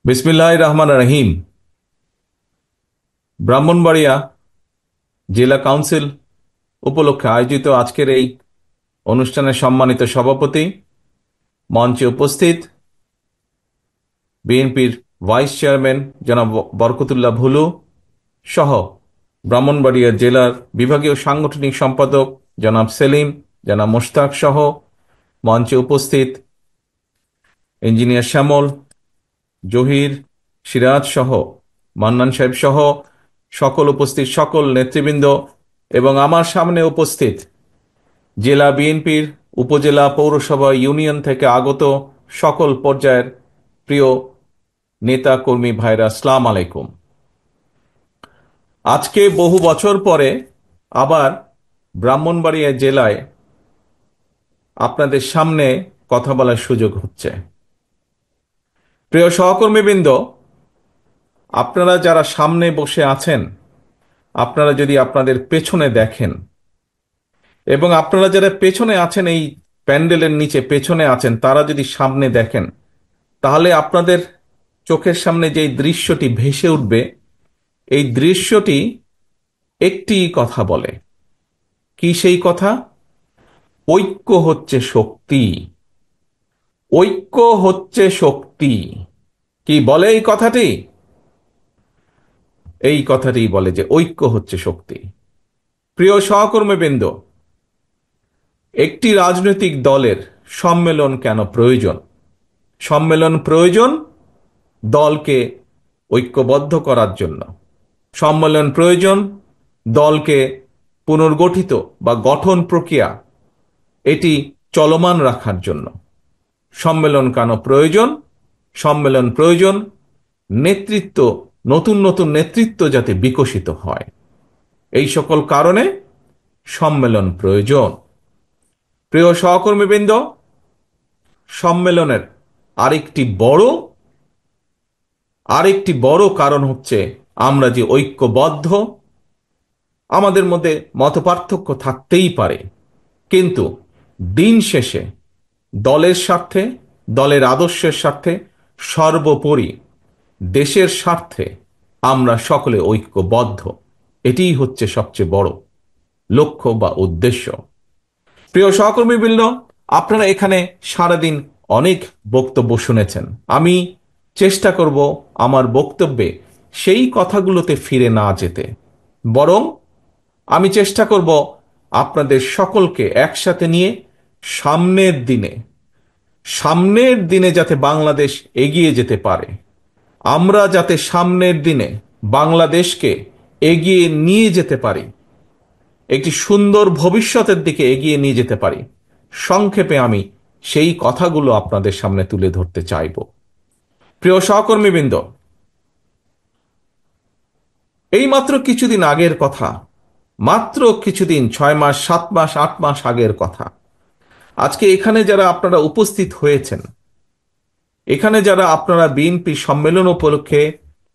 বিসমিল্লাহির রহমানির রহিম। ব্রাহ্মণবাড়িয়া জেলা কাউন্সিল উপলক্ষে আয়োজিত আজকের এই অনুষ্ঠানের সম্মানিত সভাপতি, মঞ্চে উপস্থিত বিএনপির ভাইস চেয়ারম্যান জনাব বরকতুল্লাহ ভুলু সহ ব্রাহ্মণবাড়িয়া জেলার বিভাগীয় সাংগঠনিক সম্পাদক জনাব সেলিম, জনাব মোশতাক সহ মঞ্চে উপস্থিত ইঞ্জিনিয়ার শ্যামল, জহির, সিরাজ সহ মান্নান সাহেব সহ সকল উপস্থিত সকল নেতৃবৃন্দ এবং আমার সামনে উপস্থিত জেলা বিএনপির উপজেলা, পৌরসভা, ইউনিয়ন থেকে আগত সকল পর্যায়ের প্রিয় নেতা কর্মী ভাইরা, আসসালামু আলাইকুম। আজকে বহু বছর পরে আবার ব্রাহ্মণবাড়িয়া জেলায় আপনাদের সামনে কথা বলার সুযোগ হচ্ছে। প্রিয় সহকর্মীবৃন্দ, আপনারা যারা সামনে বসে আছেন, আপনারা যদি আপনাদের পেছনে দেখেন এবং আপনারা যারা পেছনে আছেন, এই প্যান্ডেলের নিচে পেছনে আছেন, তারা যদি সামনে দেখেন, তাহলে আপনাদের চোখের সামনে যে দৃশ্যটি ভেসে উঠবে, এই দৃশ্যটি একটি কথা বলে। কি সেই কথা? ঐক্য হচ্ছে শক্তি। ঐক্য হচ্ছে শক্তি। কি বলে এই কথাটি? এই কথাটি বলে যে ঐক্য হচ্ছে শক্তি। প্রিয় সহকর্মীবৃন্দ, একটি রাজনৈতিক দলের সম্মেলন কেন প্রয়োজন? সম্মেলন প্রয়োজন দলকে ঐক্যবদ্ধ করার জন্য। সম্মেলন প্রয়োজন দলকে পুনর্গঠিত বা গঠন প্রক্রিয়া এটি চলমান রাখার জন্য। সম্মেলন কেন প্রয়োজন? সম্মেলন প্রয়োজন নেতৃত্ব, নতুন নতুন নেতৃত্ব যাতে বিকশিত হয়, এই সকল কারণে সম্মেলন প্রয়োজন। প্রিয় সহকর্মীবৃন্দ, সম্মেলনের আরেকটি বড় কারণ হচ্ছে আমরা যে ঐক্যবদ্ধ। আমাদের মধ্যে মতপার্থক্য থাকতেই পারে, কিন্তু দিন শেষে দলের স্বার্থে, দলের আদর্শের স্বার্থে, সর্বোপরি দেশের স্বার্থে আমরা সকলে ঐক্যবদ্ধ। এটিই হচ্ছে সবচেয়ে বড় লক্ষ্য বা উদ্দেশ্য। প্রিয় সহকর্মীবৃন্দ, আপনারা এখানে সারাদিন অনেক বক্তব্য শুনেছেন। আমি চেষ্টা করব আমার বক্তব্যে সেই কথাগুলোতে ফিরে না যেতে, বরং আমি চেষ্টা করব আপনাদের সকলকে একসাথে নিয়ে সামনের দিনে যাতে বাংলাদেশ এগিয়ে যেতে পারে, আমরা যাতে সামনের দিনে বাংলাদেশকে এগিয়ে নিয়ে যেতে পারি, একটি সুন্দর ভবিষ্যতের দিকে এগিয়ে নিয়ে যেতে পারি। সংক্ষেপে আমি সেই কথাগুলো আপনাদের সামনে তুলে ধরতে চাইব। প্রিয় সহকর্মীবৃন্দ, এই মাত্র কিছুদিন আগের কথা, মাত্র কিছুদিন, 6 মাস, 7 মাস, 8 মাস আগের কথা। আজকে এখানে যারা আপনারা উপস্থিত হয়েছেন, এখানে যারা আপনারা বিএনপি সম্মেলন উপলক্ষে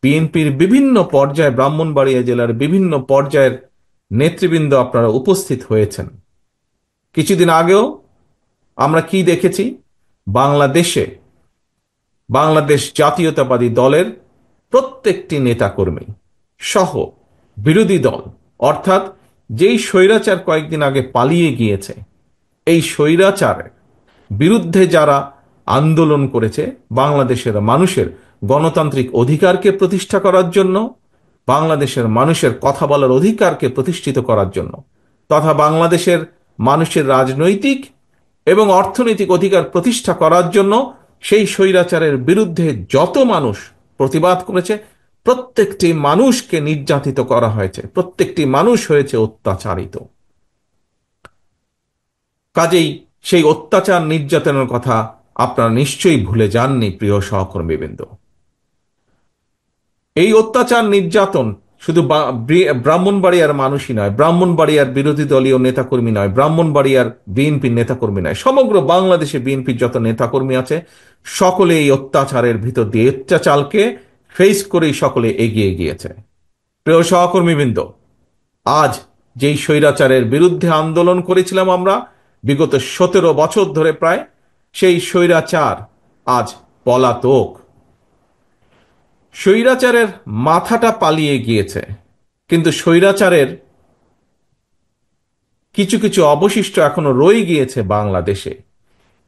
বিএনপির বিভিন্ন পর্যায়ে, ব্রাহ্মণবাড়িয়া জেলার বিভিন্ন পর্যায়ের নেতৃবৃন্দ আপনারা উপস্থিত হয়েছেন, কিছুদিন আগেও আমরা কি দেখেছি? বাংলাদেশ জাতীয়তাবাদী দলের প্রত্যেকটি নেতাকর্মী সহ বিরোধী দল, অর্থাৎ যেই স্বৈরাচার কয়েকদিন আগে পালিয়ে গিয়েছে, এই স্বৈরাচারের বিরুদ্ধে যারা আন্দোলন করেছে, বাংলাদেশের মানুষের গণতান্ত্রিক অধিকারকে প্রতিষ্ঠা করার জন্য, বাংলাদেশের মানুষের কথা বলার অধিকারকে প্রতিষ্ঠিত করার জন্য, তথা বাংলাদেশের মানুষের রাজনৈতিক এবং অর্থনৈতিক অধিকার প্রতিষ্ঠা করার জন্য সেই স্বৈরাচারের বিরুদ্ধে যত মানুষ প্রতিবাদ করেছে, প্রত্যেকটি মানুষকে নির্যাতিত করা হয়েছে, প্রত্যেকটি মানুষ হয়েছে অত্যাচারিত। কাজেই সেই অত্যাচার নির্যাতনের কথা আপনারা নিশ্চয়ই ভুলে যাননি। প্রিয় সহকর্মীবৃন্দ, এই অত্যাচার নির্যাতন শুধু ব্রাহ্মণবাড়িয়ার মানুষই নয়, ব্রাহ্মণবাড়িয়ার বিরোধী দলীয় নেতাকর্মী নয়, ব্রাহ্মণবাড়িয়ার বিএনপির নেতাকর্মী নয়, সমগ্র বাংলাদেশে বিএনপির যত নেতাকর্মী আছে, সকলে এই অত্যাচারের ভিতর দিয়ে, অত্যাচারকে ফেস করেই সকলে এগিয়ে গিয়েছে। প্রিয় সহকর্মীবৃন্দ, আজ যেই স্বৈরাচারের বিরুদ্ধে আন্দোলন করেছিলাম আমরা বিগত 17 বছর ধরে প্রায়, সেই স্বৈরাচার আজ পলাতক। স্বৈরাচারের মাথাটা পালিয়ে গিয়েছে, কিন্তু স্বৈরাচারের কিছু কিছু অবশিষ্ট এখনো রয়ে গিয়েছে বাংলাদেশে।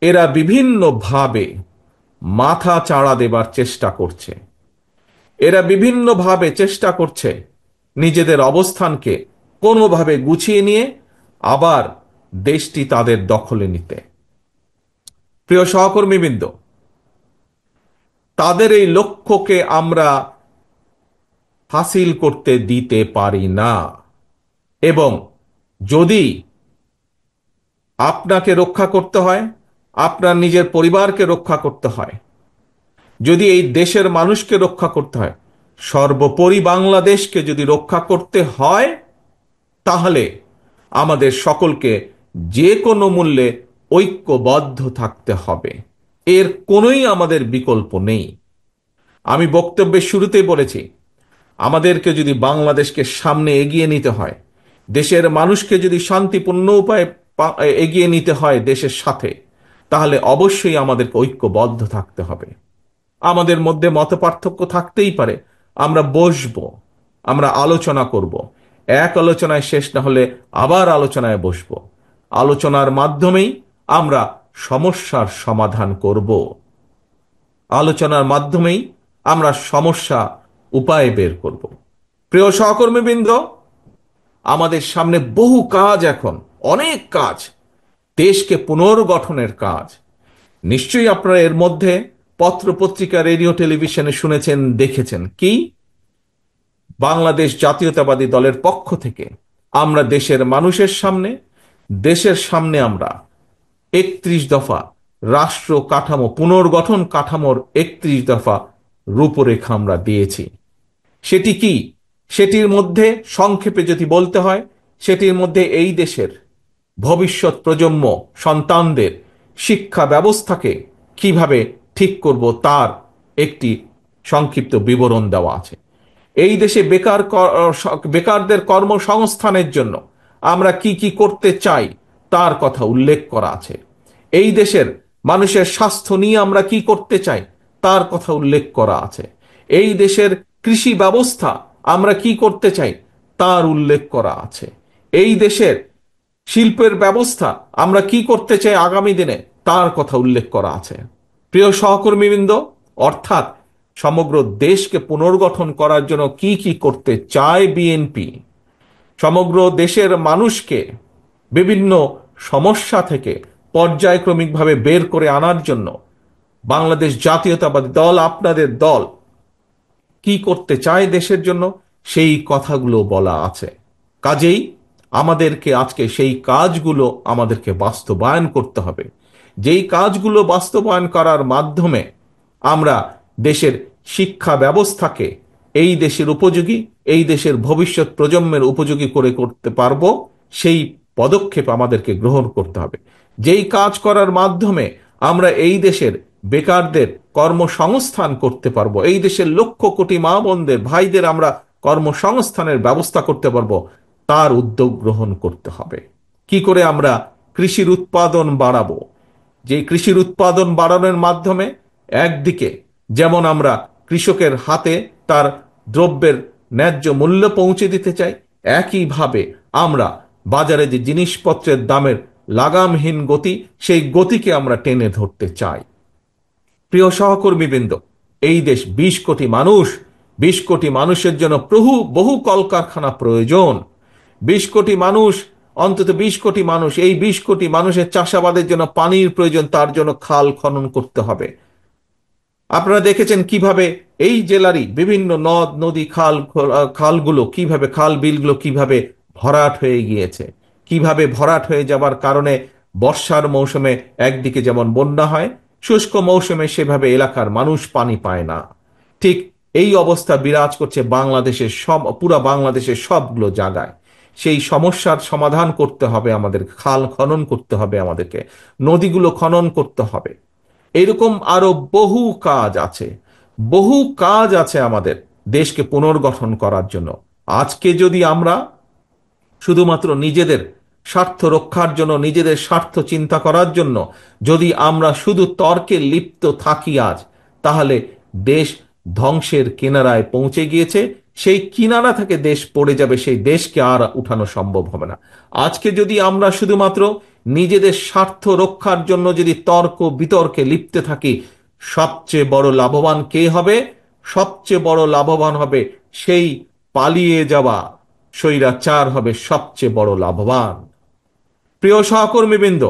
এরা বিভিন্নভাবে মাথা চাড়া দেবার চেষ্টা করছে। এরা বিভিন্নভাবে চেষ্টা করছে নিজেদের অবস্থানকে কোনোভাবে গুছিয়ে নিয়ে আবার দেশটি তাদের দখলে নিতে। প্রিয় সহকর্মীবৃন্দ, তাদের এই লক্ষ্যকে আমরা হাসিল করতে দিতে পারি না। এবং যদি আপনাকে রক্ষা করতে হয়, আপনার নিজের পরিবারকে রক্ষা করতে হয়, যদি এই দেশের মানুষকে রক্ষা করতে হয়, সর্বোপরি বাংলাদেশকে যদি রক্ষা করতে হয়, তাহলে আমাদের সকলকে যে কোনো মূল্যে ঐক্যবদ্ধ থাকতে হবে। এর কোনোই আমাদের বিকল্প নেই। আমি বক্তব্যের শুরুতেই বলেছি, আমাদেরকে যদি বাংলাদেশকে সামনে এগিয়ে নিতে হয়, দেশের মানুষকে যদি শান্তিপূর্ণ উপায়ে এগিয়ে নিতে হয় দেশের সাথে, তাহলে অবশ্যই আমাদেরকে ঐক্যবদ্ধ থাকতে হবে। আমাদের মধ্যে মতপার্থক্য থাকতেই পারে, আমরা বসবো, আমরা আলোচনা করব। এক আলোচনায় শেষ না হলে আবার আলোচনায় বসবো। আলোচনার মাধ্যমেই আমরা সমস্যার সমাধান করব। আলোচনার মাধ্যমেই আমরা সমস্যা উপায় বের করব। প্রিয় সহকর্মীবৃন্দ, আমাদের সামনে বহু কাজ, এখন অনেক কাজ, দেশকে পুনর্গঠনের কাজ। নিশ্চয়ই আপনারা এর মধ্যে পত্র পত্রিকা, রেডিও, টেলিভিশনে শুনেছেন, দেখেছেন কি বাংলাদেশ জাতীয়তাবাদী দলের পক্ষ থেকে আমরা দেশের মানুষের সামনে, দেশের সামনে আমরা 31 দফা রাষ্ট্র কাঠামো পুনর্গঠন কাঠামোর 31 দফা রূপরেখা আমরা দিয়েছি। সেটি কি? সেটির মধ্যে সংক্ষেপে যদি বলতে হয়, সেটির মধ্যে এই দেশের ভবিষ্যৎ প্রজন্ম সন্তানদের শিক্ষা ব্যবস্থাকে কিভাবে ঠিক করব তার একটি সংক্ষিপ্ত বিবরণ দেওয়া আছে। এই দেশে বেকারদের কর্মসংস্থানের জন্য আমরা কি কি করতে চাই তার কথা উল্লেখ করা আছে। এই দেশের মানুষের স্বাস্থ্য নিয়ে আমরা কি করতে চাই তার কথা উল্লেখ করা আছে। এই দেশের কৃষি ব্যবস্থা আমরা কি করতে চাই তার উল্লেখ করা আছে। এই দেশের শিল্পের ব্যবস্থা আমরা কি করতে চাই আগামী দিনে তার কথা উল্লেখ করা আছে। প্রিয় সহকর্মীবৃন্দ, অর্থাৎ সমগ্র দেশকে পুনর্গঠন করার জন্য কি কি করতে চায় বিএনপি, সমগ্র দেশের মানুষকে বিভিন্ন সমস্যা থেকে পর্যায়ক্রমিকভাবে বের করে আনার জন্য বাংলাদেশ জাতীয়তাবাদী দল, আপনাদের দল কি করতে চায় দেশের জন্য, সেই কথাগুলো বলা আছে। কাজেই আমাদেরকে আজকে সেই কাজগুলো আমাদেরকে বাস্তবায়ন করতে হবে। যেই কাজগুলো বাস্তবায়ন করার মাধ্যমে আমরা দেশের শিক্ষা ব্যবস্থাকে এই দেশের উপযোগী, এই দেশের ভবিষ্যৎ প্রজন্মের উপযোগী করে করতে পারবো, সেই পদক্ষেপ আমাদেরকে গ্রহণ করতে হবে। যেই কাজ করার মাধ্যমে আমরা এই দেশের বেকারদের কর্মসংস্থান করতে পারবো, এই দেশের লক্ষ কোটি মা বোনদের, ভাইদের আমরা কর্মসংস্থানের ব্যবস্থা করতে পারবো, তার উদ্যোগ গ্রহণ করতে হবে। কি করে আমরা কৃষির উৎপাদন বাড়াবো, যে কৃষির উৎপাদন বাড়ানোর মাধ্যমে একদিকে যেমন আমরা কৃষকের হাতে তার দ্রব্যের ন্যায্য মূল্য পৌঁছে দিতে চাই, একইভাবে আমরা বাজারে যে জিনিসপত্রের দামের লাগামহীন গতি, সেই গতিকে আমরা টেনে ধরতে চাই। প্রিয় সহকর্মীবৃন্দ, এই দেশ 20 কোটি মানুষ, 20 কোটি মানুষের জন্য বহু কলকারখানা প্রয়োজন। 20 কোটি মানুষ, অন্তত 20 কোটি মানুষ, এই 20 কোটি মানুষের চাষাবাদের জন্য পানির প্রয়োজন, তার জন্য খাল খনন করতে হবে। আপনারা দেখেছেন কিভাবে এই জেলারই বিভিন্ন নদ নদী খালগুলো কিভাবে, খাল বিলগুলো কিভাবে ভরাট হয়ে গিয়েছে, কিভাবে ভরাট হয়ে যাবার কারণে বর্ষার মৌসুমে একদিকে যেমন বন্যা হয়, শুষ্ক মৌসুমে সেভাবে এলাকার মানুষ পানি পায় না। ঠিক এই অবস্থা বিরাজ করছে বাংলাদেশের পুরা বাংলাদেশের সবগুলো জায়গায়। সেই সমস্যার সমাধান করতে হবে আমাদের, খাল খনন করতে হবে আমাদেরকে, নদীগুলো খনন করতে হবে। এরকম আরো বহু কাজ আছে, বহু কাজ আছে আমাদের দেশকে পুনর্গঠন করার জন্য। আজকে যদি আমরা শুধুমাত্র নিজেদের স্বার্থ রক্ষার জন্য, নিজেদের স্বার্থ চিন্তা করার জন্য যদি আমরা শুধু তর্কে লিপ্ত থাকি আজ, তাহলে দেশ ধ্বংসের কিনারায় পৌঁছে গিয়েছে। সেই কিনারা থেকে দেশ পড়ে যাবে, সেই দেশকে আর উঠানো সম্ভব হবে না। আজকে যদি আমরা শুধুমাত্র নিজেদের স্বার্থ রক্ষার জন্য যদি তর্ক বিতর্কে লিপ্ত থাকি, সবচেয়ে বড় লাভবান কে হবে? সবচেয়ে বড় লাভবান হবে সেই পালিয়ে যাওয়া স্বৈরাচার, হবে সবচেয়ে বড় লাভবান। প্রিয় সহকর্মীবৃন্দ,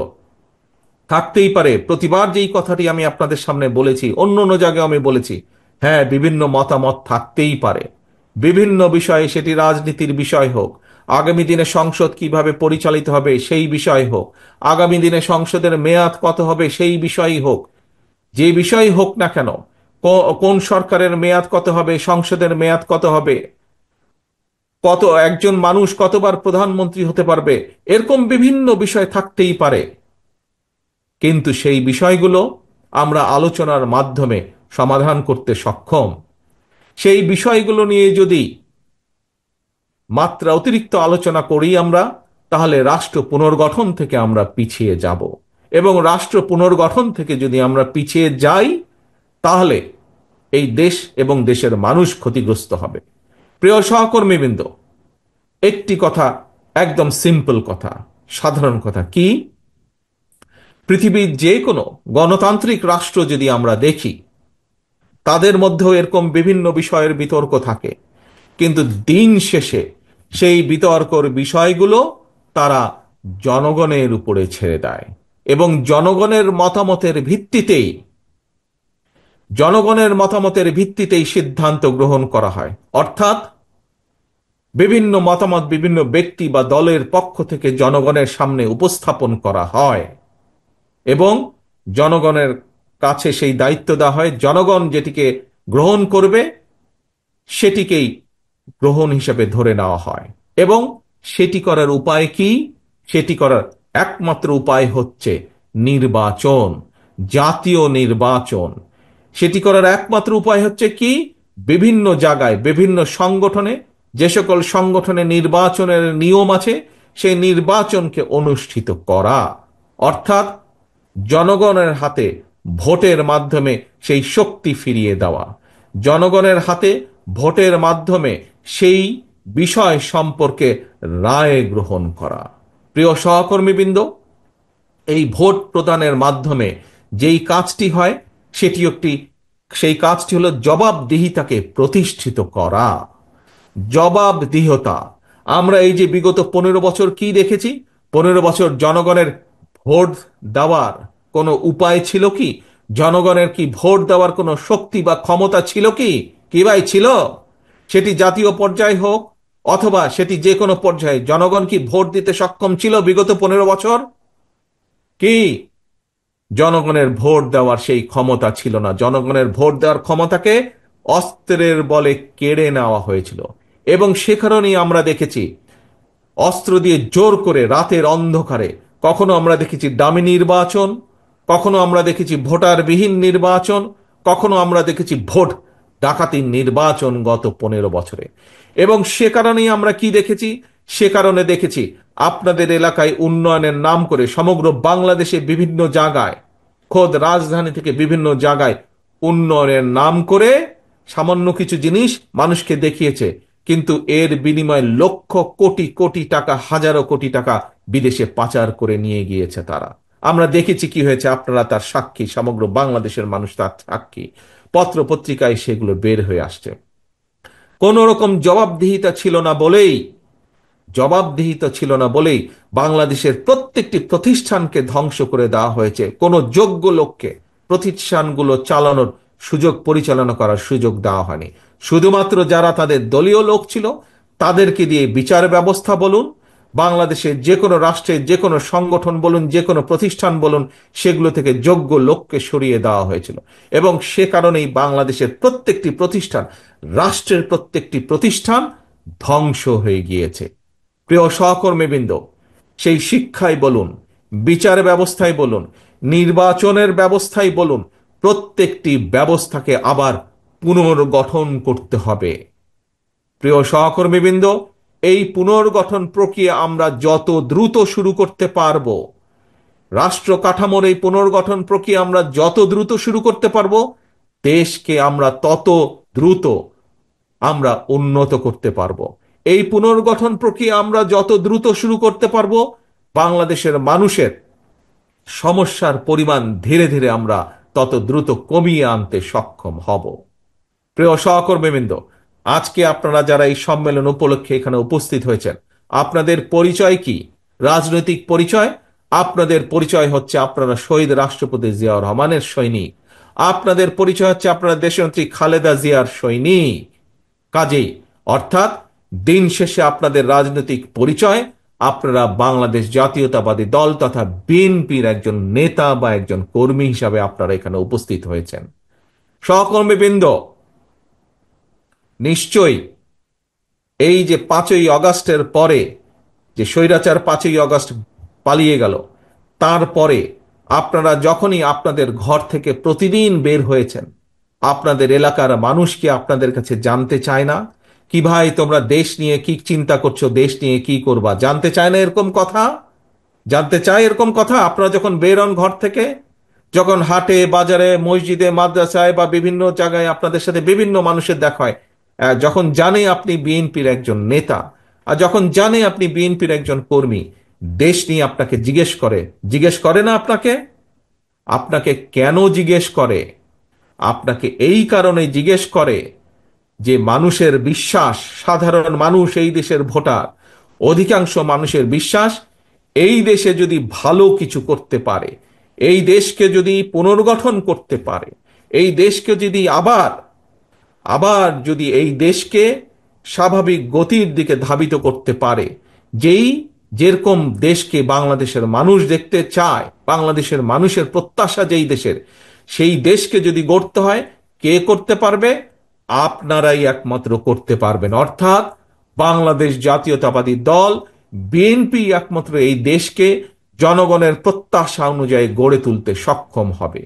থাকতেই পারে, প্রতিবার যেই কথাটি আমি আপনাদের সামনে বলেছি, অন্য অন্য জায়গায় আমি বলেছি, হ্যাঁ, বিভিন্ন মতামত থাকতেই পারে বিভিন্ন বিষয়ে, সেটি রাজনীতির বিষয় হোক, আগামী দিনে সংসদ কিভাবে পরিচালিত হবে সেই বিষয় হোক, আগামী দিনে সংসদের মেয়াদ কত হবে সেই বিষয়ই হোক, যে বিষয় হোক না কেন, কোন সরকারের মেয়াদ কত হবে, সংসদের মেয়াদ কত হবে, কত একজন মানুষ কতবার প্রধানমন্ত্রী হতে পারবে, এরকম বিভিন্ন বিষয় থাকতেই পারে। কিন্তু সেই বিষয়গুলো আমরা আলোচনার মাধ্যমে সমাধান করতে সক্ষম। সেই বিষয়গুলো নিয়ে যদি মাত্রা অতিরিক্ত আলোচনা করি আমরা, তাহলে রাষ্ট্র পুনর্গঠন থেকে আমরা পিছিয়ে যাব। এবং রাষ্ট্র পুনর্গঠন থেকে যদি আমরা পিছিয়ে যাই, তাহলে এই দেশ এবং দেশের মানুষ ক্ষতিগ্রস্ত হবে। প্রিয় সহকর্মীবৃন্দ, একটি কথা, একদম সিম্পল কথা, সাধারণ কথা, কি পৃথিবীর যে কোনো গণতান্ত্রিক রাষ্ট্র যদি আমরা দেখি, তাদের মধ্যেও এরকম বিভিন্ন বিষয়ের বিতর্ক থাকে, কিন্তু দিন শেষে সেই বিতর্কর বিষয়গুলো তারা জনগণের উপরে ছেড়ে দেয় এবং জনগণের মতামতের ভিত্তিতেই সিদ্ধান্ত গ্রহণ করা হয়। অর্থাৎ বিভিন্ন মতামত বিভিন্ন ব্যক্তি বা দলের পক্ষ থেকে জনগণের সামনে উপস্থাপন করা হয় এবং জনগণের কাছে সেই দায়িত্ব দেওয়া হয়, জনগণ যেটিকে গ্রহণ করবে সেটিকেই গ্রহণ হিসেবে ধরে নেওয়া হয়। এবং সেটি করার উপায় কি? সেটি করার একমাত্র উপায় হচ্ছে নির্বাচন, জাতীয় নির্বাচন। সেটি করার একমাত্র উপায় হচ্ছে কি? বিভিন্ন জায়গায় বিভিন্ন সংগঠনে, যে সকল সংগঠনে নির্বাচনের নিয়ম আছে, সেই নির্বাচনকে অনুষ্ঠিত করা। অর্থাৎ জনগণের হাতে ভোটের মাধ্যমে সেই শক্তি ফিরিয়ে দেওয়া, জনগণের হাতে ভোটের মাধ্যমে সেই বিষয় সম্পর্কে রায় গ্রহণ করা। প্রিয় সহকর্মীবৃন্দ, এই ভোট প্রদানের মাধ্যমে যেই কাজটি হয়, সেই কাজটি হলো জবাবদিহিতাকে প্রতিষ্ঠিত করা। জবাবদিহিতা। আমরা এই যে বিগত 15 বছর কি দেখেছি? 15 বছর জনগণের ভোট দেওয়ার কোনো উপায় ছিল কি? জনগণের কি ভোট দেওয়ার কোনো শক্তি বা ক্ষমতা ছিল কি? কি ভাই ছিল? সেটি জাতীয় পর্যায়ে হোক অথবা সেটি যে কোনো পর্যায়ে, জনগণ কি ভোট দিতে সক্ষম ছিল বিগত 15 বছর? কি জনগণের ভোট দেওয়ার সেই ক্ষমতা ছিল না। জনগণের ভোট দেওয়ার ক্ষমতাকে অস্ত্রের বলে কেড়ে নেওয়া হয়েছিল। এবং সে কারণেই আমরা দেখেছি অস্ত্র দিয়ে জোর করে রাতের অন্ধকারে, কখনো আমরা দেখেছি ডামি নির্বাচন, কখনো আমরা দেখেছি ভোটারবিহীন নির্বাচন, কখনো আমরা দেখেছি ভোট ডাকাতির নির্বাচন গত 15 বছরে। এবং সে কারণেই আমরা কি দেখেছি? সে কারণে দেখেছি আপনাদের এলাকায় উন্নয়নের নাম করে সমগ্র বাংলাদেশে বিভিন্ন জায়গায়, খোদ রাজধানী থেকে বিভিন্ন জায়গায় উন্নয়নের নাম করে সামান্য কিছু জিনিস মানুষকে দেখিয়েছে, কিন্তু এর বিনিময়ে লক্ষ কোটি কোটি টাকা, হাজারো কোটি টাকা বিদেশে পাচার করে নিয়ে গিয়েছে তারা। আমরা দেখেছি কি হয়েছে, আপনারা তার সাক্ষী, সমগ্র বাংলাদেশের মানুষ তার সাক্ষী। পত্র পত্রিকায় সেগুলো বের হয়ে আসছে। কোন রকম জবাবদিহিতা ছিল না বলেই বাংলাদেশের প্রত্যেকটি প্রতিষ্ঠানকে ধ্বংস করে দেওয়া হয়েছে। কোন যোগ্য লোককে প্রতিষ্ঠানগুলো চালানোর সুযোগ, পরিচালনা করার সুযোগ দেওয়া হয়নি। শুধুমাত্র যারা তাদের দলীয় লোক ছিল তাদেরকে দিয়ে বিচার ব্যবস্থা বলুন, বাংলাদেশের যে কোনো রাষ্ট্রের যে কোনো সংগঠন বলুন, যে কোনো প্রতিষ্ঠান বলুন, সেগুলো থেকে যোগ্য লোককে সরিয়ে দেওয়া হয়েছিল। এবং সে কারণেই বাংলাদেশের প্রত্যেকটি প্রতিষ্ঠান, রাষ্ট্রের প্রত্যেকটি প্রতিষ্ঠান ধ্বংস হয়ে গিয়েছে। প্রিয় সহকর্মীবৃন্দ, সেই শিক্ষাই বলুন, বিচার ব্যবস্থায় বলুন, নির্বাচনের ব্যবস্থায় বলুন, প্রত্যেকটি ব্যবস্থাকে আবার পুনর্গঠন করতে হবে। প্রিয় সহকর্মীবৃন্দ, এই পুনর্গঠন প্রক্রিয়া আমরা যত দ্রুত শুরু করতে পারব, রাষ্ট্র কাঠামোর এই পুনর্গঠন প্রক্রিয়া আমরা যত দ্রুত শুরু করতে পারব, দেশকে আমরা তত দ্রুত আমরা উন্নত করতে পারবো। এই পুনর্গঠন প্রক্রিয়া আমরা যত দ্রুত শুরু করতে পারবো, বাংলাদেশের মানুষের সমস্যার পরিমাণ ধীরে ধীরে আমরা তত দ্রুত কমিয়ে আনতে সক্ষম হব। প্রিয় সহকর্মীবৃন্দ, আজকে আপনারা যারা এই সম্মেলন উপলক্ষে এখানে উপস্থিত হয়েছেন, আপনাদের পরিচয় কি? রাজনৈতিক পরিচয়? আপনাদের পরিচয় হচ্ছে আপনারা শহীদ রাষ্ট্রপতি জিয়াউর রহমানের সৈনিক। আপনাদের পরিচয় হচ্ছে আপনারা দেশনেত্রী খালেদা জিয়ার সৈনিক। কাজেই অর্থাৎ দিন শেষে আপনাদের রাজনৈতিক পরিচয় আপনারা বাংলাদেশ জাতীয়তাবাদী দল তথা বিএনপির একজন নেতা বা একজন কর্মী হিসাবে আপনারা এখানে উপস্থিত হয়েছেন। সহকর্মীবৃন্দ, নিশ্চয়ই এই যে 5ই আগস্টের পরে যে স্বৈরাচার 5ই আগস্ট পালিয়ে গেল, তারপরে আপনারা যখনই আপনাদের ঘর থেকে প্রতিদিন বের হয়েছেন, আপনাদের এলাকার মানুষ কি আপনাদের কাছে জানতে চায় না কি ভাই তোমরা দেশ নিয়ে কি চিন্তা করছো, দেশ নিয়ে কি করবা? জানতে চায় না এরকম কথা? জানতে চায় এরকম কথা? আপনারা যখন বের হন ঘর থেকে, যখন হাটে বাজারে মসজিদে মাদ্রাসায় বা বিভিন্ন জায়গায় আপনাদের সাথে বিভিন্ন মানুষের দেখা হয়, যখন জানে আপনি বিএনপির একজন নেতা, আর যখন জানে আপনি বিএনপির একজন কর্মী, দেশ নিয়ে আপনাকে জিজ্ঞেস করে না আপনাকে? আপনাকে কেন জিজ্ঞেস করে? আপনাকে এই কারণে জিজ্ঞেস করে যে মানুষের বিশ্বাস, সাধারণ মানুষ, এই দেশের ভোটার, অধিকাংশ মানুষের বিশ্বাস এই দেশে যদি ভালো কিছু করতে পারে, এই দেশকে যদি পুনর্গঠন করতে পারে, এই দেশকে যদি আবার আবার যদি এই দেশকে স্বাভাবিক গতির দিকে ধাবিত করতে পারে, যেই যেরকম দেশকে বাংলাদেশের মানুষ দেখতে চায়, বাংলাদেশের মানুষের প্রত্যাশা যেই দেশের, সেই দেশকে যদি গড়তে হয়, কে করতে পারবে? আপনারাই একমাত্র করতে পারবেন। অর্থাৎ বাংলাদেশ জাতীয়তাবাদী দল বিএনপি একমাত্র এই দেশকে জনগণের প্রত্যাশা অনুযায়ী গড়ে তুলতে সক্ষম হবে।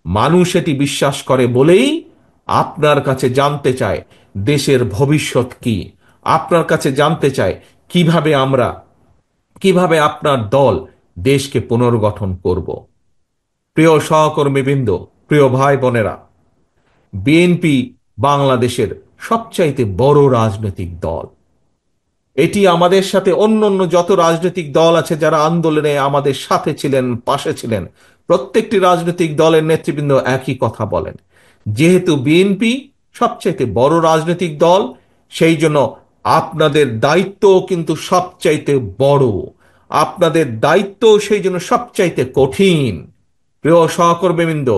মানুষ এটি বিশ্বাস করে বলেই আপনার কাছে জানতে চায় দেশের ভবিষ্যৎ কি, আপনার কাছে জানতে চায় কিভাবে আপনার দল দেশকে পুনর্গঠন করব। প্রিয় সহকর্মীবৃন্দ, প্রিয় ভাই বোনেরা, বিএনপি বাংলাদেশের সবচাইতে বড় রাজনৈতিক দল। এটি আমাদের সাথে অন্য অন্য যত রাজনৈতিক দল আছে যারা আন্দোলনে আমাদের সাথে ছিলেন, পাশে ছিলেন, প্রত্যেকটি রাজনৈতিক দলের নেতৃবৃন্দ একই কথা বলেন। যেহেতু বিএনপি সবচাইতে বড় রাজনৈতিক দল, সেই জন্য আপনাদের দায়িত্ব কিন্তু সবচাইতে বড়, আপনাদের দায়িত্ব সেই জন্য সবচাইতে কঠিন। প্রিয় সহকর্মীবৃন্দ,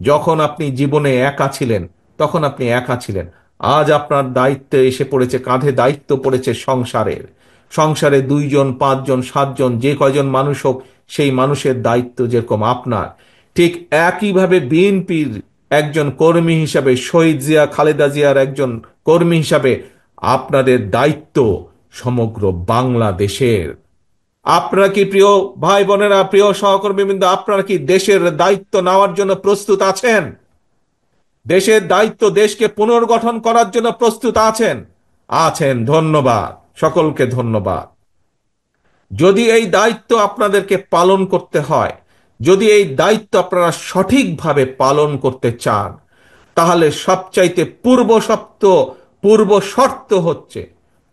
যখন আপনি জীবনে একা ছিলেন, তখন আপনি একা ছিলেন। আজ আপনার দায়িত্বে এসে পড়েছে, কাঁধে দায়িত্ব পড়েছে সংসারের। সংসারে 2 জন, 5 জন, 7 জন, যে কয়জন মানুষ হোক, সেই মানুষের দায়িত্ব যেরকম আপনার, ঠিক একইভাবে বিএনপির একজন কর্মী হিসাবে, শহীদ জিয়া খালেদা জিয়ার একজন কর্মী হিসাবে আপনাদের দায়িত্ব সমগ্র বাংলাদেশের। আপনারা কি, প্রিয় ভাই বোনেরা, প্রিয় সহকর্মীবৃন্দ, আপনারা কি দেশের দায়িত্ব নেওয়ার জন্য প্রস্তুত আছেন? দেশের দায়িত্ব, দেশকে পুনর্গঠন করার জন্য প্রস্তুত আছেন? আছেন, ধন্যবাদ, সকলকে ধন্যবাদ। যদি এই দায়িত্ব আপনাদেরকে পালন করতে হয়, যদি এই দায়িত্ব আপনারা সঠিকভাবে পালন করতে চান, তাহলে সবচাইতে পূর্ব শর্ত হচ্ছে,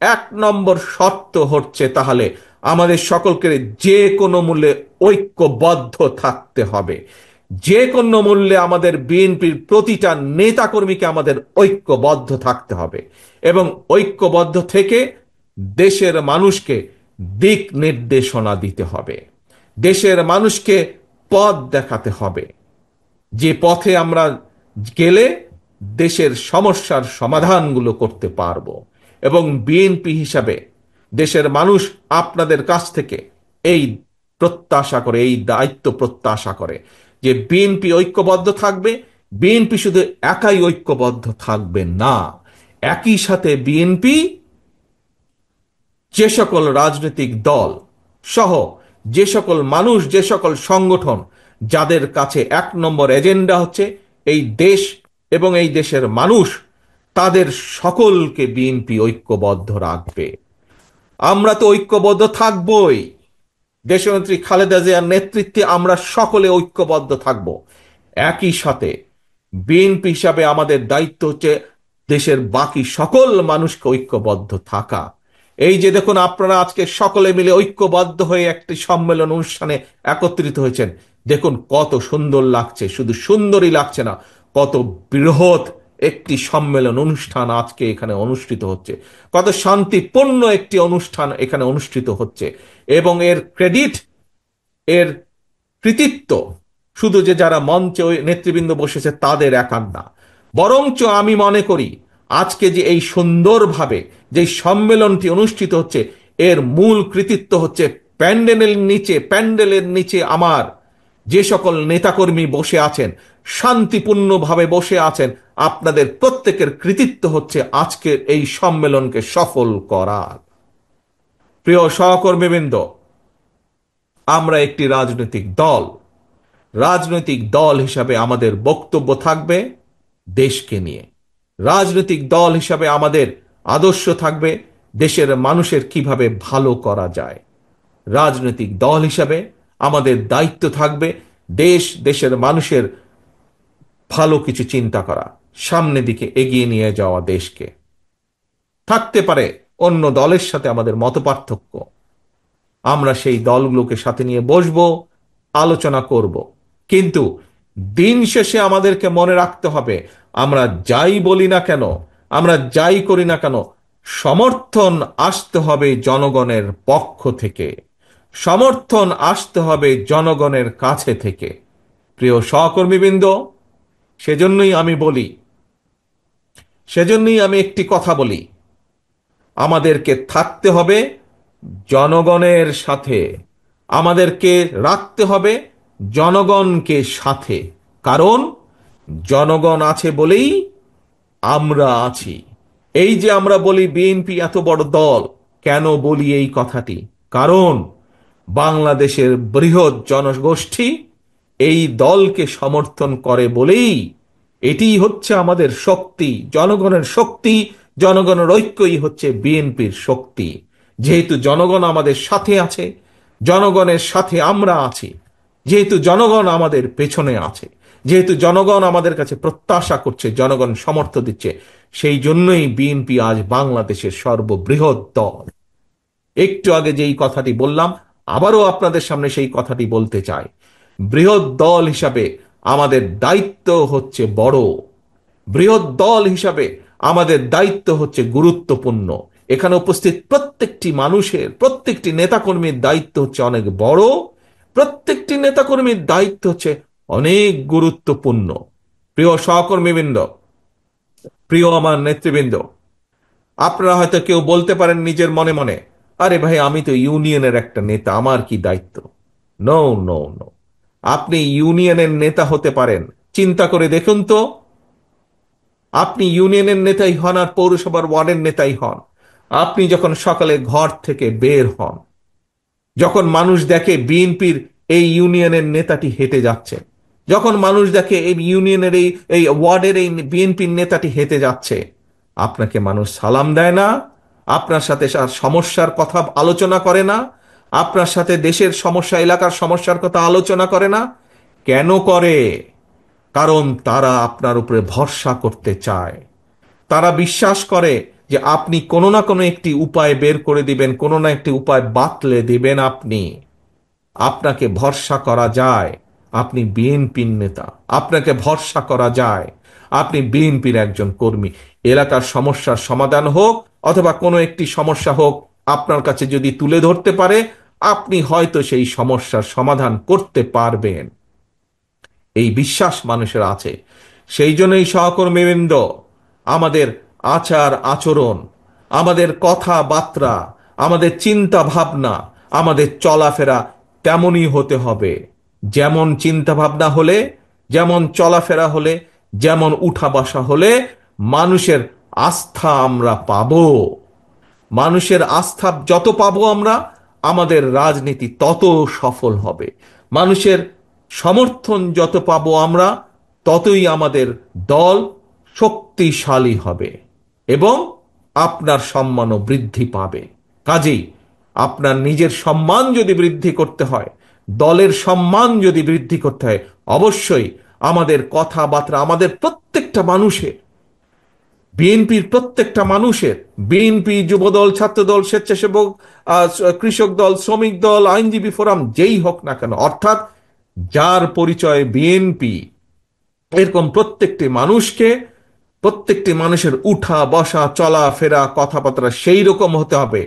1 নম্বর শর্ত হচ্ছে, তাহলে আমাদের সকলকে যে কোনো মূল্যে ঐক্যবদ্ধ থাকতে হবে। যে কোনো মূল্যে আমাদের বিএনপির প্রতিটা নেতাকর্মীকে আমাদের ঐক্যবদ্ধ থাকতে হবে এবং ঐক্যবদ্ধ থেকে দেশের মানুষকে দিক নির্দেশনা দিতে হবে, দেশের মানুষকে পথ দেখাতে হবে, যে পথে আমরা গেলে দেশের সমস্যার সমাধানগুলো করতে পারবো। এবং বিএনপি হিসাবে দেশের মানুষ আপনাদের কাছ থেকে এই প্রত্যাশা করে, এই দায়িত্ব প্রত্যাশা করে যে বিএনপি ঐক্যবদ্ধ থাকবে। বিএনপি শুধু একাই ঐক্যবদ্ধ থাকবে না, একই সাথে বিএনপি যে সকল রাজনৈতিক দল সহ যে সকল মানুষ, যে সকল সংগঠন যাদের কাছে 1 নম্বর এজেন্ডা হচ্ছে এই দেশ এবং এই দেশের মানুষ, তাদের সকলকে বিএনপি ঐক্যবদ্ধ রাখবে। আমরা তো ঐক্যবদ্ধ থাকবই, দেশনেত্রী খালেদা জিয়ার নেতৃত্বে আমরা সকলে ঐক্যবদ্ধ থাকব। একই সাথে বিএনপি হিসাবে আমাদের দায়িত্ব হচ্ছে দেশের বাকি সকল মানুষকে ঐক্যবদ্ধ থাকা। এই যে দেখুন, আপনারা আজকে সকলে মিলে ঐক্যবদ্ধ হয়ে একটি সম্মেলন অনুষ্ঠানে একত্রিত হয়েছেন। দেখুন কত সুন্দর লাগছে, শুধু সুন্দরই লাগছে না, কত বৃহৎ একটি সম্মেলন অনুষ্ঠান আজকে এখানে অনুষ্ঠিত হচ্ছে, কত শান্তিপূর্ণ একটি অনুষ্ঠান এখানে অনুষ্ঠিত হচ্ছে। এবং এর ক্রেডিট, এর কৃতিত্ব শুধু যে যারা মঞ্চে ওই নেতৃবৃন্দ বসেছে তাদের একার না, বরঞ্চ আমি মনে করি আজকে যে এই সুন্দরভাবে যে সম্মেলনটি অনুষ্ঠিত হচ্ছে, এর মূল কৃতিত্ব হচ্ছে প্যান্ডেলের নিচে আমার যে সকল নেতাকর্মী বসে আছেন, শান্তিপূর্ণভাবে বসে আছেন, আপনাদের প্রত্যেকের কৃতিত্ব হচ্ছে আজকের এই সম্মেলনকে সফল করার। প্রিয় সহকর্মীবৃন্দ, আমরা একটি রাজনৈতিক দল হিসাবে আমাদের বক্তব্য থাকবে দেশকে নিয়ে। রাজনৈতিক দল হিসাবে আমাদের আদর্শ থাকবে দেশের মানুষের কিভাবে ভালো করা যায়। রাজনৈতিক দল হিসাবে আমাদের দায়িত্ব থাকবে দেশের মানুষের ভালো কিছু চিন্তা করা, সামনের দিকে এগিয়ে নিয়ে যাওয়া দেশকে। থাকতে পারে অন্য দলের সাথে আমাদের মতপার্থক্য, আমরা সেই দলগুলোকে সাথে নিয়ে বসবো, আলোচনা করব। কিন্তু দিন শেষে আমাদেরকে মনে রাখতে হবে, আমরা যাই বলি না কেন, আমরা যাই করি না কেন, সমর্থন আসতে হবে জনগণের পক্ষ থেকে, সমর্থন আসতে হবে জনগণের কাছে থেকে। প্রিয় সহকর্মীবৃন্দ, সেজন্যই আমি বলি, সেজন্যই আমি একটি কথা বলি, আমাদেরকে থাকতে হবে জনগণের সাথে, আমাদেরকে রাখতে হবে জনগণকে সাথে। কারণ জনগণ আছে বলেই আমরা আছি। এই যে আমরা বলি বিএনপি এত বড় দল, কেন বলি এই কথাটি? কারণ বাংলাদেশের বৃহৎ জনগোষ্ঠী এই দলকে সমর্থন করে বলেই এটিই হচ্ছে আমাদের শক্তি, জনগণের শক্তি, জনগণের ঐক্যই হচ্ছে বিএনপির শক্তি। যেহেতু জনগণ আমাদের সাথে আছে, জনগণের সাথে আমরা আছি, যেহেতু জনগণ আমাদের পেছনে আছে, যেহেতু জনগণ আমাদের কাছে প্রত্যাশা করছে, জনগণ সমর্থন দিচ্ছে, সেই জন্যই বিএনপি আজ বাংলাদেশের সর্ববৃহৎ দল। একটু আগে যেই কথাটি বললাম, আবারও আপনাদের সামনে সেই কথাটি বলতে চাই। বৃহৎ দল হিসাবে আমাদের দায়িত্ব হচ্ছে বড়, বৃহৎ দল হিসাবে আমাদের দায়িত্ব হচ্ছে গুরুত্বপূর্ণ। এখানে উপস্থিত প্রত্যেকটি মানুষের, প্রত্যেকটি নেতাকর্মীর দায়িত্ব হচ্ছে অনেক বড়, প্রত্যেকটি নেতাকর্মীর দায়িত্ব হচ্ছে অনেক গুরুত্বপূর্ণ। প্রিয় সহকর্মীবৃন্দ, প্রিয় আমার নেতৃবৃন্দ, আপনারা হয়তো কেউ বলতে পারেন নিজের মনে মনে, আরে ভাই আমি তো ইউনিয়নের একটা নেতা, আমার কি দায়িত্ব? No, no, no. আপনি ইউনিয়নের নেতা হতে পারেন, চিন্তা করে দেখুন তো, আপনি ইউনিয়নের নেতাই হন আর পৌরসভার ওয়ার্ডের নেতাই হন, আপনি যখন সকালে ঘর থেকে বের হন, যখন মানুষ দেখে বিএনপির এই ইউনিয়নের নেতাটি হেঁটে যাচ্ছে, যখন মানুষ দেখে এই ইউনিয়নের এই এই ওয়ার্ডের এই বিএনপির নেতাটি হেঁটে যাচ্ছে, আপনাকে মানুষ সালাম দেয় না? আপনার সাথে সমস্যার কথা আলোচনা করে না? আপনার সাথে দেশের সমস্যা, এলাকার সমস্যার কথা আলোচনা করে না? কেন করে? কারণ তারা আপনার উপরে ভরসা করতে চায়। তারা বিশ্বাস করে যে আপনি কোনো না কোনো একটি উপায় বের করে দিবেন, কোনো না একটি উপায় বাতলে দিবেন। আপনাকে ভরসা করা যায়, আপনি বিএনপির নেতা, আপনাকে ভরসা করা যায়, আপনি বিএনপির একজন কর্মী। এলাকার সমস্যার সমাধান হোক অথবা কোনো একটি সমস্যা হোক, আপনার কাছে যদি তুলে ধরতে পারে, আপনি হয়তো সেই সমস্যার সমাধান করতে পারবেন। এই বিশ্বাস মানুষের আছে। সেই জন্যই সহকর্মীবৃন্দ, আমাদের আচার আচরণ, আমাদের কথাবার্তা, আমাদের চিন্তা ভাবনা, আমাদের চলাফেরা তেমনই হতে হবে। যেমন চিন্তা ভাবনা হলে, যেমন চলাফেরা হলে, যেমন উঠা বসা হলে মানুষের আস্থা আমরা পাবো। মানুষের আস্থা যত পাবো আমরা, আমাদের রাজনীতি তত সফল হবে। মানুষের সমর্থন যত পাবো আমরা, ততই আমাদের দল শক্তিশালী হবে এবং আপনার সম্মানও বৃদ্ধি পাবে। কাজেই আপনার নিজের সম্মান যদি বৃদ্ধি করতে হয়, দলের সম্মান যদি বৃদ্ধি করতে হয়, অবশ্যই আমাদের কথাবার্তা, আমাদের প্রত্যেকটা মানুষের বিএনপির প্রত্যেকটা মানুষের, বিএনপি, যুবদল, ছাত্রদল, স্বেচ্ছাসেবক, আহ, কৃষক দল, শ্রমিক দল, আইনজীবী ফোরাম, যেই হোক না কেন, অর্থাৎ যার পরিচয় বিএনপি, এরকম প্রত্যেকটি মানুষের উঠা বসা চলাফেরা কথাবার্তা সেই রকম হতে হবে,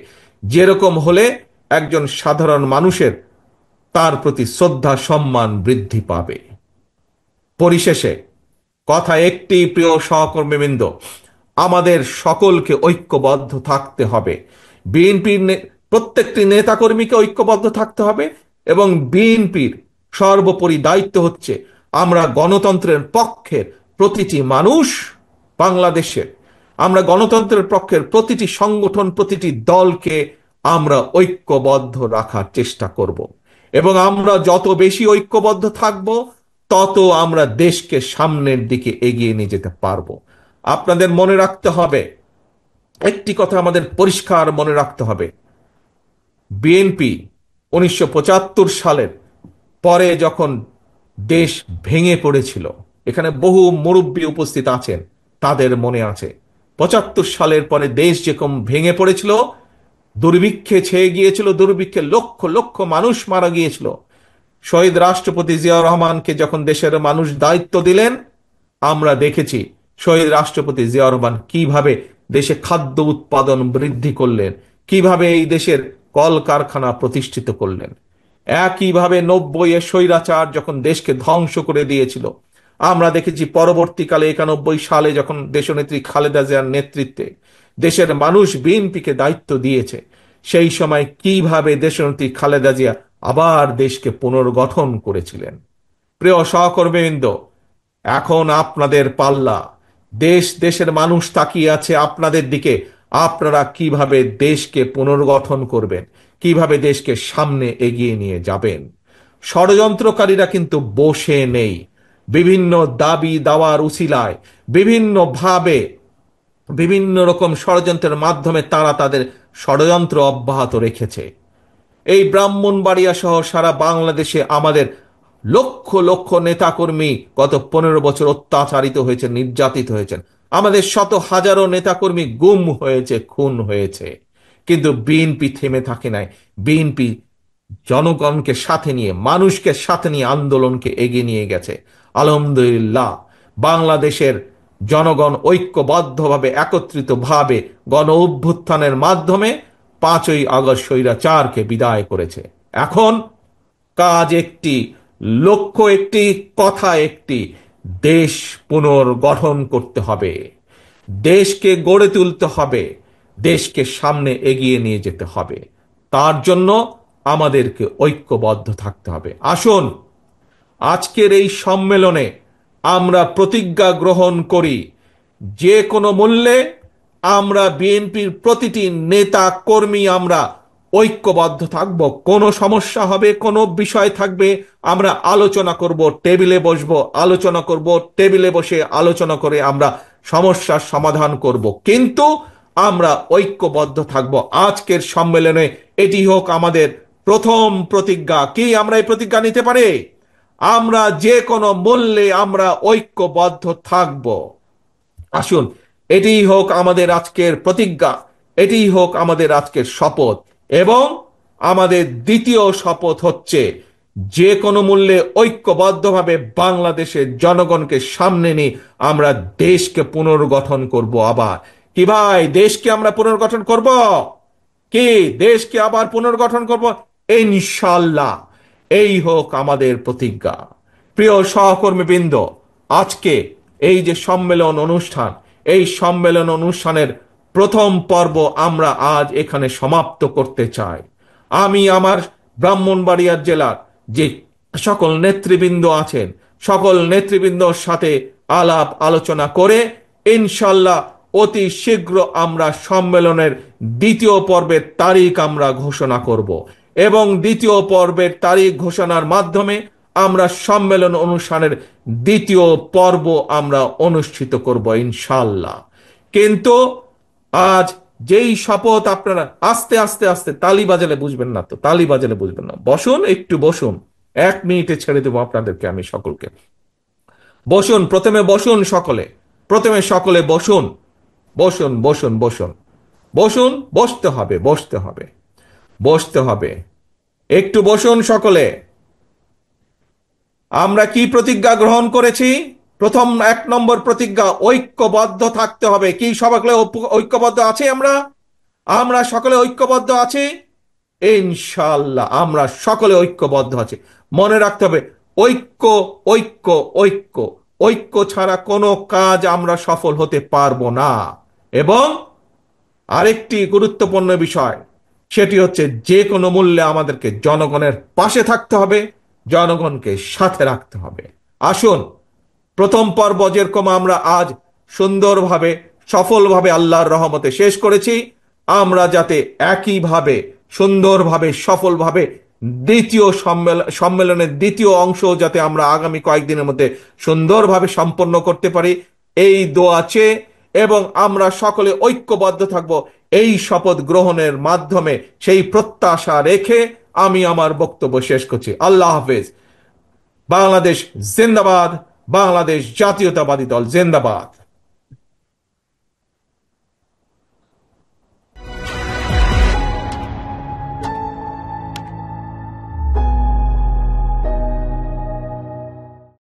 যেরকম হলে একজন সাধারণ মানুষের তার প্রতি শ্রদ্ধা সম্মান বৃদ্ধি পাবে। পরিশেষে কথা একটি, প্রিয় সহকর্মীবৃন্দ, আমাদের সকলকে ঐক্যবদ্ধ থাকতে হবে। বিএনপির প্রত্যেকটি নেতাকর্মীকে ঐক্যবদ্ধ থাকতে হবে, এবং বিএনপির সর্বোপরি দায়িত্ব হচ্ছে আমরা গণতন্ত্রের পক্ষের প্রতিটি মানুষ বাংলাদেশের, আমরা গণতন্ত্রের পক্ষের প্রতিটি সংগঠন, প্রতিটি দলকে আমরা ঐক্যবদ্ধ রাখার চেষ্টা করব। এবং আমরা যত বেশি ঐক্যবদ্ধ থাকব, তত আমরা দেশকে সামনের দিকে এগিয়ে নিয়ে যেতে পারবো। আপনাদের মনে রাখতে হবে, একটি কথা আমাদের পরিষ্কার মনে রাখতে হবে, বিএনপি 1975 সালের পরে যখন দেশ ভেঙে পড়েছিল, এখানে বহু মুরব্বী উপস্থিত আছেন, তাদের মনে আছে 75 সালের পরে দেশ যেরকম ভেঙে পড়েছিল, দুর্ভিক্ষে ছেয়ে গিয়েছিল, দুর্ভিক্ষে লক্ষ লক্ষ মানুষ মারা গিয়েছিল। শহীদ রাষ্ট্রপতি জিয়াউর রহমানকে যখন দেশের মানুষ দায়িত্ব দিলেন, আমরা দেখেছি শহীদ রাষ্ট্রপতি জিয়াউর রহমান কিভাবে দেশে খাদ্য উৎপাদন বৃদ্ধি করলেন, কিভাবে এই দেশের কলকারখানা প্রতিষ্ঠিত করলেন। একইভাবে 90-এ স্বৈরাচার যখন দেশকে ধ্বংস করে দিয়েছিল, আমরা দেখেছি পরবর্তীকালে 91 সালে যখন দেশনেত্রী খালেদা জিয়ার নেতৃত্বে দেশের মানুষ বিএনপিকে দায়িত্ব দিয়েছে, সেই সময় কিভাবে দেশনেত্রী খালেদা জিয়া আবার দেশকে পুনর্গঠন করেছিলেন। প্রিয় সহকর্মীবৃন্দ, এখন আপনাদের পাল্লা। দেশের মানুষ তাকিয়ে আছে আপনাদের দিকে। আপনারা কিভাবে দেশকে পুনর্গঠন করবেন, কিভাবে দেশকে সামনে এগিয়ে নিয়ে যাবেন। ষড়যন্ত্রকারীরা কিন্তু বসে নেই। বিভিন্ন দাবি দাওয়ার উছিলায়, বিভিন্নভাবে, বিভিন্ন রকম ষড়যন্ত্রের মাধ্যমে তারা তাদের ষড়যন্ত্র অব্যাহত রেখেছে। এই ব্রাহ্মণবাড়িয়া সহ সারা বাংলাদেশে আমাদের লক্ষ লক্ষ নেতাকর্মী গত 15 বছর অত্যাচারিত হয়েছে, নির্যাতিত হয়েছেন। আমাদের শত হাজারো নেতাকর্মী গুম হয়েছে, খুন হয়েছে। কিন্তু বিএনপি থেমে থাকে নাই। বিএনপি জনগণকে সাথে নিয়ে, মানুষকে সাথে নিয়ে আন্দোলনকে এগিয়ে নিয়ে গেছে। আলহামদুলিল্লাহ, বাংলাদেশের জনগণ ঐক্যবদ্ধভাবে, একত্রিতভাবে গণ অভ্যুত্থানের মাধ্যমে 5ই আগস্ট স্বৈরাচারকে বিদায় করেছে। এখন কাজ একটি, লক্ষ্য একটি, কথা একটি, দেশ পুনর্গঠন করতে হবে, দেশকে গড়ে তুলতে হবে, দেশকে সামনে এগিয়ে নিয়ে যেতে হবে। তার জন্য আমাদেরকে ঐক্যবদ্ধ থাকতে হবে। আসুন আজকের এই সম্মেলনে আমরা প্রতিজ্ঞা গ্রহণ করি, যে কোনো মূল্যে আমরা বিএনপির প্রতিটি নেতা কর্মী আমরা ঐক্যবদ্ধ থাকব। কোনো সমস্যা হবে, কোনো বিষয় থাকবে, আমরা আলোচনা করব, টেবিলে বসবো, আলোচনা করব, টেবিলে বসে আলোচনা করে আমরা সমস্যার সমাধান করব, কিন্তু আমরা ঐক্যবদ্ধ থাকব। আজকের সম্মেলনে এটি হোক আমাদের প্রথম প্রতিজ্ঞা। কি আমরা এই প্রতিজ্ঞা নিতে পারি? আমরা যে কোনো মূল্যে আমরা ঐক্যবদ্ধ থাকব। আসুন এটিই হোক আমাদের আজকের প্রতিজ্ঞা, এটিই হোক আমাদের আজকের শপথ। এবং আমাদের দ্বিতীয় শপথ হচ্ছে, যে কোনো মূল্যে ঐক্যবদ্ধভাবে বাংলাদেশের জনগণকে সামনে নিয়ে আমরা দেশকে পুনর্গঠন করব। আবার কি ভাই, দেশকে আমরা পুনর্গঠন করব? কি দেশকে আবার পুনর্গঠন করব? ইনশাআল্লাহ, এই হোক আমাদের প্রতিজ্ঞা। প্রিয় সহকর্মীবৃন্দ, আজকে এই যে সম্মেলন অনুষ্ঠান, এই সম্মেলন অনুষ্ঠানের প্রথম পর্ব আমরা আজ এখানে সমাপ্ত করতে চাই। আমি আমার ব্রাহ্মণবাড়িয়ার জেলার যে সকল নেতৃবৃন্দ আছেন, সকল নেতৃবৃন্দর সাথে আলাপ আলোচনা করে ইনশাল্লাহ অতি শীঘ্র আমরা সম্মেলনের দ্বিতীয় পর্বের তারিখ আমরা ঘোষণা করব, এবং দ্বিতীয় পর্বের তারিখ ঘোষণার মাধ্যমে আমরা সম্মেলন অনুষ্ঠানের দ্বিতীয় পর্ব আমরা অনুষ্ঠিত করব ইনশাল্লাহ। কিন্তু আজ যেই শপথ, আপনারা আস্তে আস্তে আস্তে, তালি বাজালে বুঝবেন না তো, তালি বাজালে বুঝবেন না, বসুন, একটু বসুন, 1 মিনিটে ছেড়ে দেবো আপনাদেরকে, আমি সকলকে। বসুন, প্রথমে বসুন সকলে, প্রথমে সকলে বসুন। বসুন, বসুন, বসুন, বসুন। বসতে হবে, বসতে হবে, বসতে হবে। একটু বসুন সকলে। আমরা কি প্রতিজ্ঞা গ্রহণ করেছি? প্রথম 1 নম্বর প্রতিজ্ঞা, ঐক্যবদ্ধ থাকতে হবে। কি সকলে ঐক্যবদ্ধ আছি আমরা? আমরা সকলে ঐক্যবদ্ধ আছি। ইনশাআল্লাহ আমরা সকলে ঐক্যবদ্ধ আছি। মনে রাখতে হবে, ঐক্য, ঐক্য, ঐক্য। ঐক্য ছাড়া কোনো কাজ আমরা সফল হতে পারবো না। এবং আরেকটি গুরুত্বপূর্ণ বিষয়, সেটি হচ্ছে যে কোনো মূল্যে আমাদেরকে জনগণের পাশে থাকতে হবে, জনগণকে সাথে রাখতে হবে। আসুন, প্রথম পর্ব যেরকম আমরা আজ সুন্দরভাবে, সফলভাবে আল্লাহর রহমতে শেষ করেছি, আমরা যাতে একইভাবে সুন্দরভাবে, সফলভাবে দ্বিতীয় সম্মেলনের দ্বিতীয় অংশ যাতে আমরা আগামী কয়েকদিনের মধ্যে সুন্দরভাবে সম্পন্ন করতে পারি, এই দোয়া চেয়ে এবং আমরা সকলে ঐক্যবদ্ধ থাকব, এই শপথ গ্রহণের মাধ্যমে সেই প্রত্যাশা রেখে আমি আমার বক্তব্য শেষ করছি। আল্লাহ হাফেজ। বাংলাদেশ জিন্দাবাদ। বাংলাদেশ জাতীয়তাবাদী দল জিন্দাবাদ।